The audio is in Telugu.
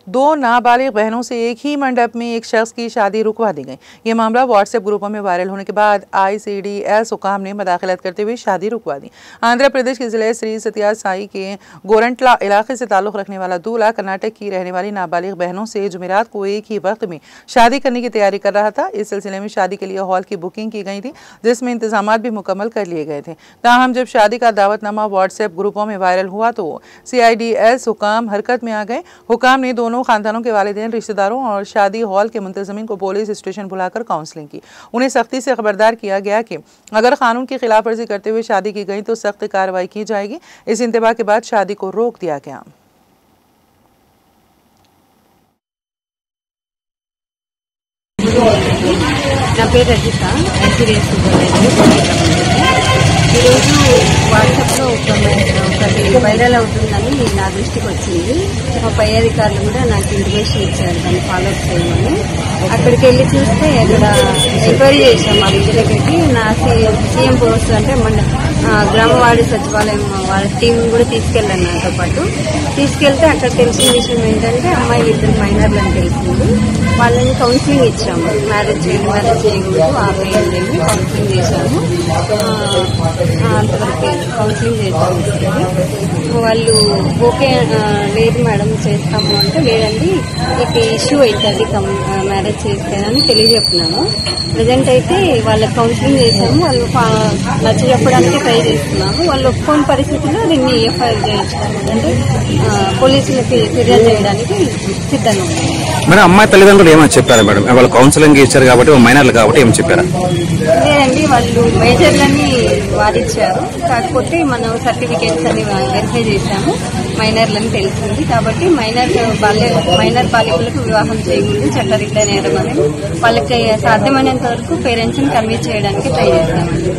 दो नाबालिग बहनों से एक ही मंडप में एक शख्स की शादी रुकवा दी गई। ये मामला व्हाट्सएप ग्रुपों में वायरल होने के बाद ICDS हुकाम ने मदाखलत करते हुए शादी रुकवा दी। आंध्र प्रदेश के जिले श्री सत्या साई के गोरंटला इलाके से ताल्लुक रखने वाला दूल्हा कर्नाटक की रहने वाली नाबालिग बहनों से जुमेरात को एक ही वक्त में शादी करने की तैयारी कर रहा था। इस सिलसिले में शादी के लिए हॉल की बुकिंग की गई थी, जिसमें इंतजाम भी मुकम्मल कर लिए गए थे। ताहम जब शादी का दावतनामा व्हाट्सएप ग्रुपों में वायरल हुआ तो CIDS हुकाम हरकत में आ गए। हुकाम ने दोनों खानदानों के वालिदैन, रिश्तेदारों और शादी हॉल के मुंतजमीन को पुलिस स्टेशन बुलाकर काउंसलिंग की। उन्हें सख्ती से खबरदार किया गया कि अगर कानून की खिलाफ वर्जी करते हुए शादी की गई तो सख्त कार्रवाई की जाएगी। इस इंतबा के बाद शादी को रोक दिया गया। నా పేరు రజిత, ICDS ఈరోజు వాట్సాప్లో ఒకటి వైరల్ అవుతుందని నా దృష్టికి వచ్చింది. మా పై అధికారులు కూడా నాకు ఇంటిమేషన్ ఇచ్చారు దాన్ని ఫాలో అప్ చేయమని. అక్కడికి వెళ్ళి చూస్తే అక్కడ ఎంక్వైరీ చేశాం. మా ఇంటి దగ్గరికి నా CM పోస్ట్ అంటే మన గ్రామవాడి సచివాలయం వాళ్ళ టీం కూడా తీసుకెళ్ళాను. నాతో పాటు తీసుకెళ్తే అక్కడ తెలిసిన విషయం ఏంటంటే అమ్మాయి ఇద్దరు మైనర్లు అని తెలిసింది. వాళ్ళని కౌన్సిలింగ్ ఇచ్చాము. మ్యారేజ్ చేయకూడదు ఆపేయండి కౌన్సిలింగ్ చేశాము. అంతవరకు కౌన్సిలింగ్ చేశాము. వాళ్ళు ఓకే లేదు మేడం చేస్తాము అంటే లేదండి మీకు ఇష్యూ అవుతుంది మ్యారేజ్ చేస్తే అని తెలియజెప్పినాము. ప్రజెంట్ అయితే వాళ్ళకి కౌన్సిలింగ్ చేశాము. వాళ్ళు నచ్చ చెప్పడానికి ట్రై చేస్తున్నాము. వాళ్ళు ఒప్పుకోని పరిస్థితుల్లో దీన్ని EFIR చేయించాము, అంటే పోలీసులకి ఫిర్యాదు చేయడానికి సిద్ధంగా ఉన్నాము. మేడం, అమ్మాయి తల్లిదండ్రులు ఏమని చెప్పారా మేడం? వాళ్ళు కౌన్సిలింగ్ ఇచ్చారు కాబట్టి మైనర్లు కాబట్టి ఏం చెప్పారా? లేదండి, వాళ్ళు మేజర్లని వాదించారు. కాకపోతే మనం సర్టిఫికేట్స్ అని వెరిఫై చేశాము. మైనర్లని తెలిసింది కాబట్టి మైనర్ బాలికలకు వివాహం చేయకూడదు, చట్టరీత్యా నేరం అని వాళ్ళకి సాధ్యమైనంత వరకు పేరెంట్స్ ని కన్విన్స్ చేయడానికి ట్రై చేస్తామండి.